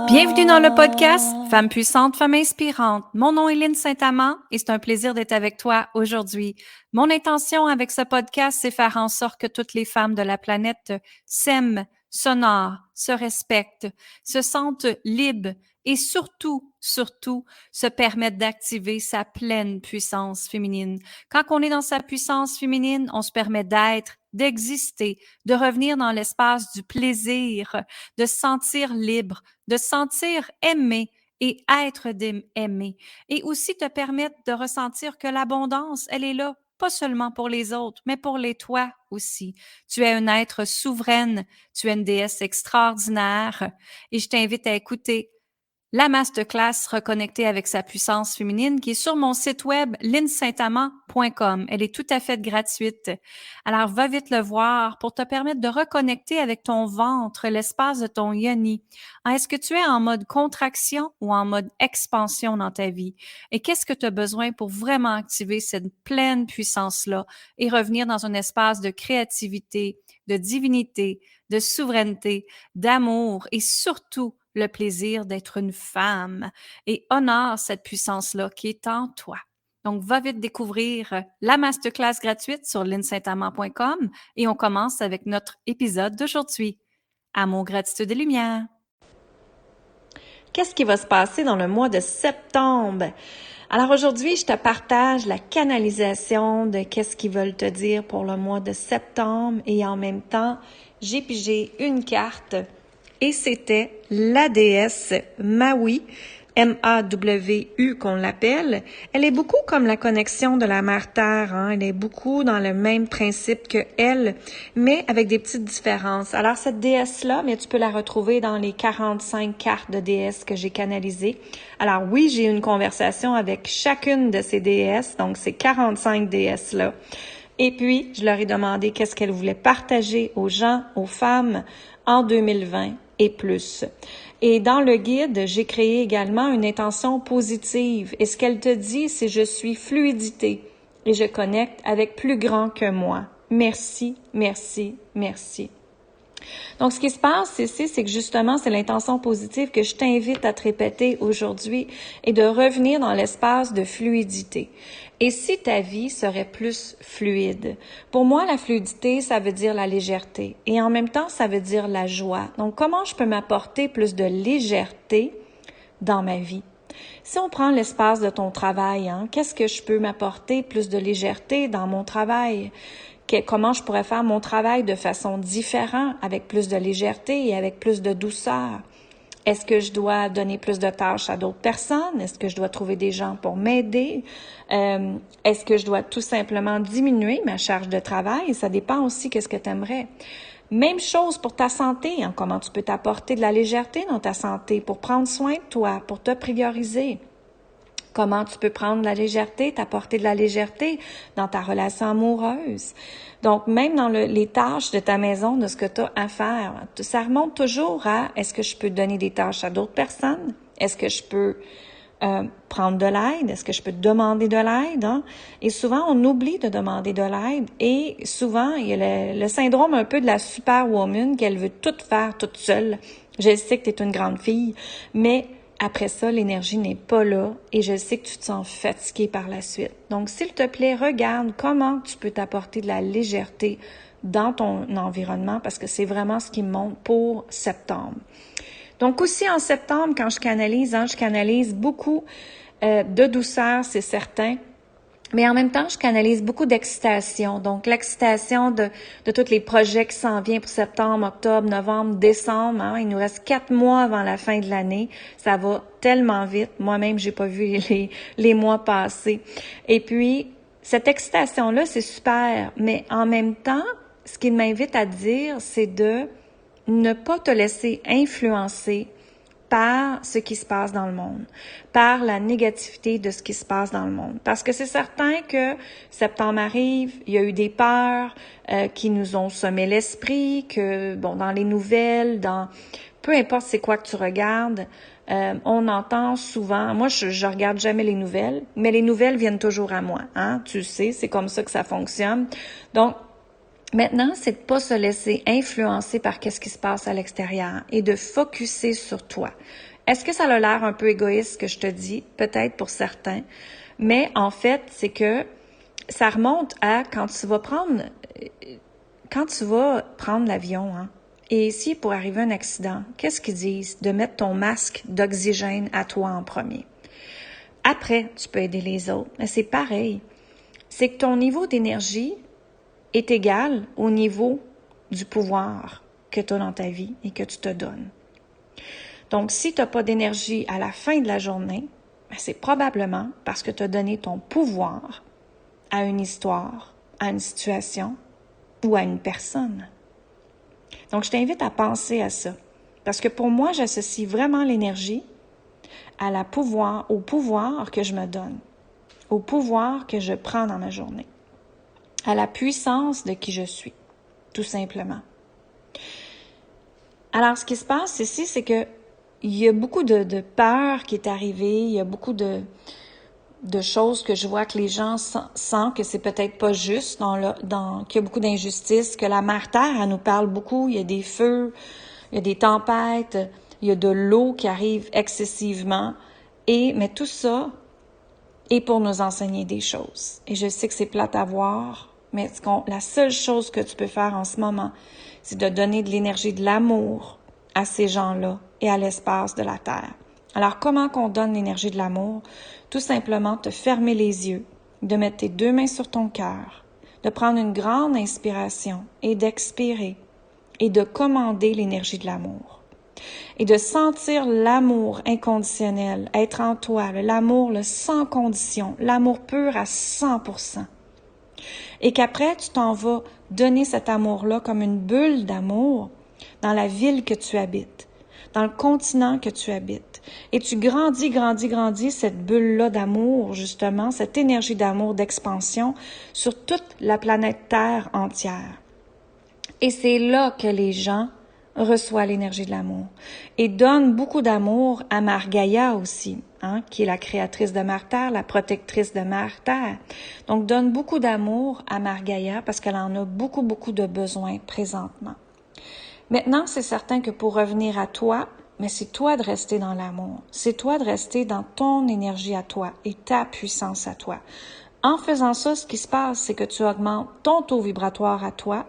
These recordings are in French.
Bienvenue dans le podcast Femmes puissantes, femmes inspirantes. Mon nom est Lynne Saint-Amand et c'est un plaisir d'être avec toi aujourd'hui. Mon intention avec ce podcast, c'est faire en sorte que toutes les femmes de la planète s'aiment, s'honorent, se respectent, se sentent libres et surtout, se permettent d'activer sa pleine puissance féminine. Quand on est dans sa puissance féminine, on se permet d'être, d'exister, de revenir dans l'espace du plaisir, de se sentir libre, de se sentir aimé et être aimé. Et aussi te permettre de ressentir que l'abondance, elle est là, pas seulement pour les autres, mais pour les toi aussi. Tu es un être souveraine, tu es une déesse extraordinaire et je t'invite à écouter la masterclass Reconnecter avec sa puissance féminine qui est sur mon site web linsaintamant.com. Elle est tout à fait gratuite. Alors, va vite le voir pour te permettre de reconnecter avec ton ventre, l'espace de ton yoni. Est-ce que tu es en mode contraction ou en mode expansion dans ta vie? Et qu'est-ce que tu as besoin pour vraiment activer cette pleine puissance-là et revenir dans un espace de créativité, de divinité, de souveraineté, d'amour et surtout le plaisir d'être une femme et honore cette puissance-là qui est en toi. Donc, va vite découvrir la masterclass gratuite sur linsaintamant.com et on commence avec notre épisode d'aujourd'hui. Amour, gratitude et lumière. Qu'est-ce qui va se passer dans le mois de septembre? Alors aujourd'hui, je te partage la canalisation de qu'est-ce qu'ils veulent te dire pour le mois de septembre et en même temps, j'ai pigé une carte et c'était la déesse Maui, M-A-W-U qu'on l'appelle. Elle est beaucoup comme la connexion de la Mère Terre, hein? Elle est beaucoup dans le même principe que elle, mais avec des petites différences. Alors cette déesse-là, mais tu peux la retrouver dans les 45 cartes de déesses que j'ai canalisées. Alors oui, j'ai eu une conversation avec chacune de ces déesses, donc ces 45 déesses-là. Et puis, je leur ai demandé qu'est-ce qu'elles voulaient partager aux gens, aux femmes en 2020 et plus. Et dans le guide, j'ai créé également une intention positive. Et ce qu'elle te dit, c'est « Je suis fluidité et je connecte avec plus grand que moi. Merci, merci, merci. » Donc, ce qui se passe ici, c'est que justement, c'est l'intention positive que je t'invite à te répéter aujourd'hui et de revenir dans l'espace de fluidité. Et si ta vie serait plus fluide? Pour moi, la fluidité, ça veut dire la légèreté. Et en même temps, ça veut dire la joie. Donc, comment je peux m'apporter plus de légèreté dans ma vie? Si on prend l'espace de ton travail, qu'est-ce que je peux m'apporter plus de légèreté dans mon travail? Comment je pourrais faire mon travail de façon différente, avec plus de légèreté et avec plus de douceur? Est-ce que je dois donner plus de tâches à d'autres personnes? Est-ce que je dois trouver des gens pour m'aider? Est-ce que je dois tout simplement diminuer ma charge de travail? Ça dépend aussi qu'est-ce que tu aimerais. Même chose pour ta santé, comment tu peux t'apporter de la légèreté dans ta santé pour prendre soin de toi, pour te prioriser. Comment tu peux prendre de la légèreté, t'apporter de la légèreté dans ta relation amoureuse. Donc, même dans les tâches de ta maison, de ce que tu as à faire, ça remonte toujours à est-ce que je peux donner des tâches à d'autres personnes? Est-ce que je peux prendre de l'aide? Est-ce que je peux demander de l'aide? Et souvent, on oublie de demander de l'aide et souvent, il y a le syndrome un peu de la superwoman qu'elle veut tout faire toute seule. Je sais que tu es une grande fille, mais après ça, l'énergie n'est pas là et je sais que tu te sens fatigué par la suite. Donc, s'il te plaît, regarde comment tu peux t'apporter de la légèreté dans ton environnement parce que c'est vraiment ce qui me montre pour septembre. Donc, aussi en septembre, quand je canalise beaucoup de douceur, c'est certain. Mais en même temps, je canalise beaucoup d'excitation. Donc, l'excitation de tous les projets qui s'en viennent pour septembre, octobre, novembre, décembre. Il nous reste 4 mois avant la fin de l'année. Ça va tellement vite. Moi-même, j'ai pas vu les mois passer. Et puis, cette excitation-là, c'est super. Mais en même temps, ce qu'il m'invite à dire, c'est de ne pas te laisser influencer par ce qui se passe dans le monde, par la négativité de ce qui se passe dans le monde. Parce que c'est certain que septembre arrive, il y a eu des peurs qui nous ont semé l'esprit, que dans les nouvelles, peu importe c'est quoi que tu regardes, on entend souvent, moi je regarde jamais les nouvelles, mais les nouvelles viennent toujours à moi, tu sais, c'est comme ça que ça fonctionne. Donc, maintenant, c'est de pas se laisser influencer par qu'est-ce qui se passe à l'extérieur et de focusser sur toi Est-ce que ça a l'air un peu égoïste ce que je te dis? Peut-être pour certains. Mais en fait, c'est que ça remonte à quand tu vas prendre l'avion, hein, et si pour arriver à un accident, qu'est-ce qu'ils disent? De mettre ton masque d'oxygène à toi en premier. Après, tu peux aider les autres. Mais c'est pareil. C'est que ton niveau d'énergie est égal au niveau du pouvoir que tu as dans ta vie et que tu te donnes. Donc, si tu n'as pas d'énergie à la fin de la journée, c'est probablement parce que tu as donné ton pouvoir à une histoire, à une situation ou à une personne. Donc, je t'invite à penser à ça. Parce que pour moi, j'associe vraiment l'énergie au pouvoir que je me donne, au pouvoir que je prends dans ma journée, à la puissance de qui je suis, tout simplement. Alors, ce qui se passe ici, c'est que il y a beaucoup de peur qui est arrivée, il y a beaucoup de choses que je vois que les gens sentent que c'est peut-être pas juste, qu'il y a beaucoup d'injustices, que la Mère Terre, elle nous parle beaucoup, il y a des feux, il y a des tempêtes, il y a de l'eau qui arrive excessivement, mais tout ça est pour nous enseigner des choses. Et je sais que c'est plate à voir, mais la seule chose que tu peux faire en ce moment, c'est de donner de l'énergie, de l'amour à ces gens-là et à l'espace de la Terre. Alors, comment qu'on donne l'énergie de l'amour? Tout simplement, te fermer les yeux, de mettre tes 2 mains sur ton cœur, de prendre une grande inspiration et d'expirer et de commander l'énergie de l'amour. Et de sentir l'amour inconditionnel être en toi, l'amour sans condition, l'amour pur à 100%. Et qu'après, tu t'en vas donner cet amour-là comme une bulle d'amour dans la ville que tu habites, dans le continent que tu habites. Et tu grandis cette bulle-là d'amour, justement, cette énergie d'amour, d'expansion sur toute la planète Terre entière. Et c'est là que les gens reçoivent l'énergie de l'amour et donnent beaucoup d'amour à Mère Gaïa aussi, hein, qui est la créatrice de Mère Terre, la protectrice de Mère Terre. Donc, donne beaucoup d'amour à Mère Gaïa parce qu'elle en a beaucoup de besoins présentement. Maintenant, c'est certain que pour revenir à toi, mais c'est toi de rester dans l'amour. C'est toi de rester dans ton énergie à toi et ta puissance à toi. En faisant ça, ce qui se passe, c'est que tu augmentes ton taux vibratoire à toi.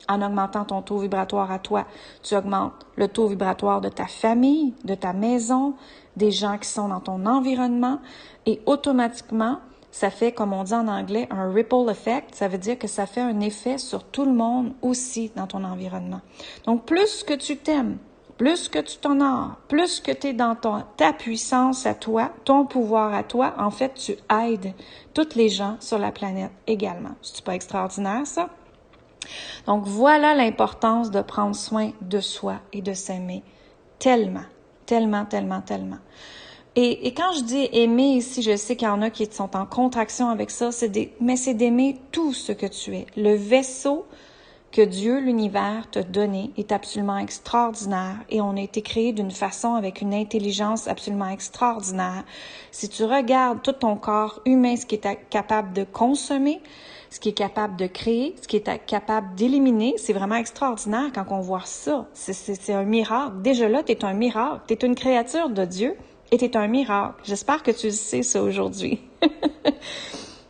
En augmentant ton taux vibratoire à toi, tu augmentes le taux vibratoire de ta famille, de ta maison, des gens qui sont dans ton environnement et automatiquement, ça fait, comme on dit en anglais, un ripple effect. Ça veut dire que ça fait un effet sur tout le monde aussi dans ton environnement. Donc, plus que tu t'aimes, plus que tu t'honores, plus que tu es dans ta puissance à toi, ton pouvoir à toi, en fait, tu aides toutes les gens sur la planète également. C'est pas extraordinaire, ça? Donc, voilà l'importance de prendre soin de soi et de s'aimer tellement. Et quand je dis aimer ici, je sais qu'il y en a qui sont en contraction avec ça, mais c'est d'aimer tout ce que tu es. Le vaisseau que Dieu, l'univers, t'a donné est absolument extraordinaire et on a été créé d'une façon avec une intelligence absolument extraordinaire. Si tu regardes tout ton corps humain, ce qui est capable de consommer, ce qui est capable de créer, ce qui est capable d'éliminer, c'est vraiment extraordinaire quand on voit ça. C'est un miracle. Déjà là, tu es un miracle. Tu es une créature de Dieu et tu es un miracle. J'espère que tu sais ça aujourd'hui.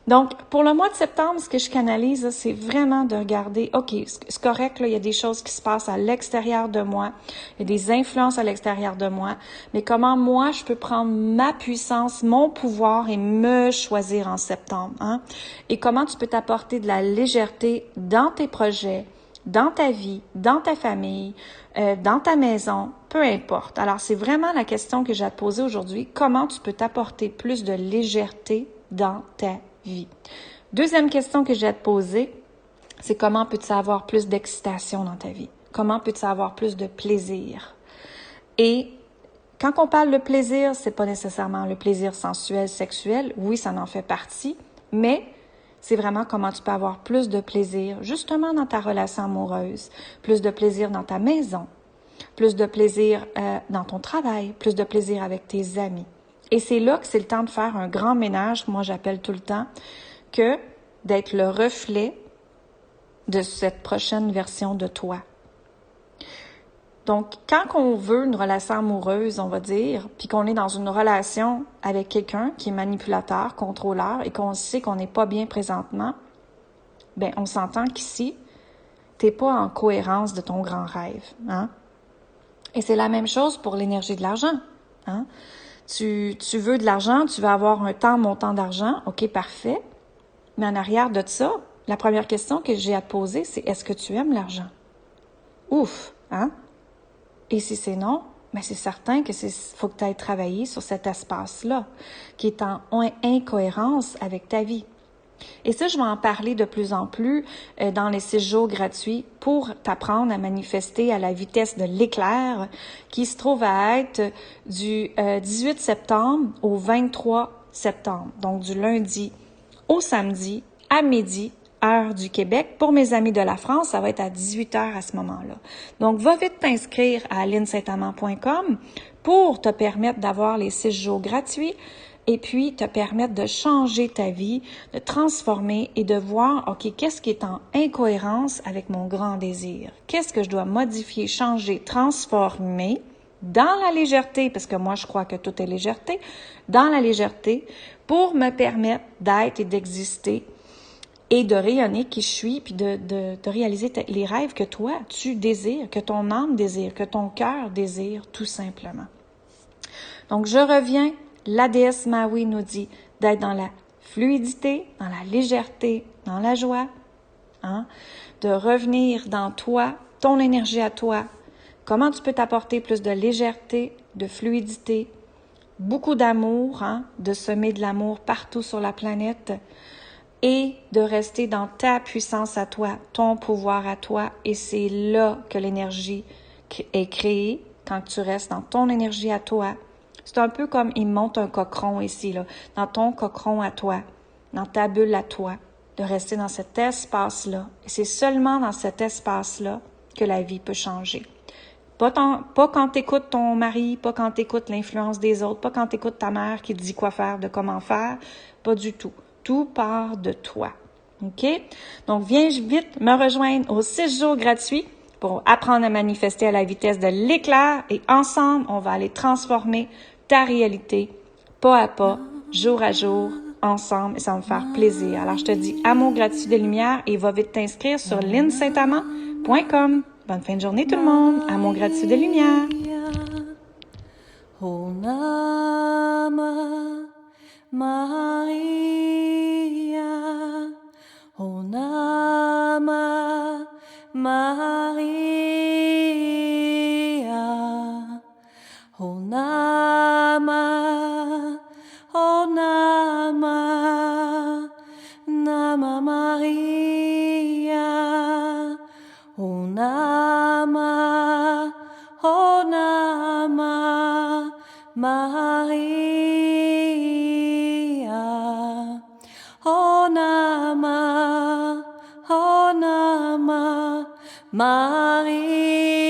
Donc, pour le mois de septembre, ce que je canalise, c'est vraiment de regarder, OK, c'est correct, là, il y a des choses qui se passent à l'extérieur de moi, il y a des influences à l'extérieur de moi, mais comment moi, je peux prendre ma puissance, mon pouvoir et me choisir en septembre, hein? Et comment tu peux t'apporter de la légèreté dans tes projets, dans ta vie, dans ta famille, dans ta maison, peu importe. Alors, c'est vraiment la question que j'ai à te poser aujourd'hui. Comment tu peux t'apporter plus de légèreté dans ta vie? Deuxième question que j'ai à te poser, c'est comment peux-tu avoir plus d'excitation dans ta vie? Comment peux-tu avoir plus de plaisir? Et quand on parle de plaisir, c'est pas nécessairement le plaisir sensuel, sexuel. Oui, ça en fait partie, mais c'est vraiment comment tu peux avoir plus de plaisir justement dans ta relation amoureuse, plus de plaisir dans ta maison, plus de plaisir dans ton travail, plus de plaisir avec tes amis. Et c'est là que c'est le temps de faire un grand ménage, moi j'appelle tout le temps, que d'être le reflet de cette prochaine version de toi. Donc, quand on veut une relation amoureuse, on va dire, puis qu'on est dans une relation avec quelqu'un qui est manipulateur, contrôleur, et qu'on sait qu'on n'est pas bien présentement, ben on s'entend qu'ici, t'es pas en cohérence de ton grand rêve, hein? Et c'est la même chose pour l'énergie de l'argent, hein? Tu veux de l'argent, tu veux avoir un montant d'argent, ok, parfait. Mais en arrière de ça, la première question que j'ai à te poser, c'est est-ce que tu aimes l'argent? Ouf, hein? Et si c'est non, ben c'est certain que faut que tu ailles travailler sur cet espace-là, qui est en incohérence avec ta vie. Et ça, je vais en parler de plus en plus dans les 6 jours gratuits pour t'apprendre à manifester à la vitesse de l'éclair, qui se trouve à être du 18 septembre au 23 septembre, donc du lundi au samedi à midi, heure du Québec. Pour mes amis de la France, ça va être à 18h à ce moment-là. Donc, va vite t'inscrire à linsaintamant.com pour te permettre d'avoir les 6 jours gratuits et puis te permettre de changer ta vie, de transformer et de voir, OK, qu'est-ce qui est en incohérence avec mon grand désir? Qu'est-ce que je dois modifier, changer, transformer dans la légèreté, parce que moi, je crois que tout est légèreté, dans la légèreté, pour me permettre d'être et d'exister et de rayonner qui je suis, puis de réaliser les rêves que toi, tu désires, que ton âme désire, que ton cœur désire, tout simplement. Donc, je reviens, la déesse Maui nous dit d'être dans la fluidité, dans la légèreté, dans la joie, hein? De revenir dans toi, ton énergie à toi. Comment tu peux t'apporter plus de légèreté, de fluidité, beaucoup d'amour, hein? De semer de l'amour partout sur la planète et de rester dans ta puissance à toi, ton pouvoir à toi. Et c'est là que l'énergie est créée, quand tu restes dans ton énergie à toi. C'est un peu comme il monte un cocoon ici, là, dans ton cocoon à toi, dans ta bulle à toi, de rester dans cet espace-là. Et c'est seulement dans cet espace-là que la vie peut changer. Pas quand t'écoutes ton mari, pas quand t'écoutes l'influence des autres, pas quand t'écoutes ta mère qui te dit quoi faire, de comment faire, pas du tout. Tout part de toi. OK? Donc, viens vite me rejoindre aux 6 jours gratuits pour apprendre à manifester à la vitesse de l'éclair et ensemble, on va aller transformer ta réalité, pas à pas, jour à jour, ensemble, et ça va me faire plaisir. Alors, je te dis amour, gratitude et lumière et va vite t'inscrire sur linsaintamant.com. Bonne fin de journée tout le monde. Amour, gratitude et lumière. Maria, O Nama Maria, O Nama, O Nama, Nama Maria, O Nama, O Nama Maria. Maria.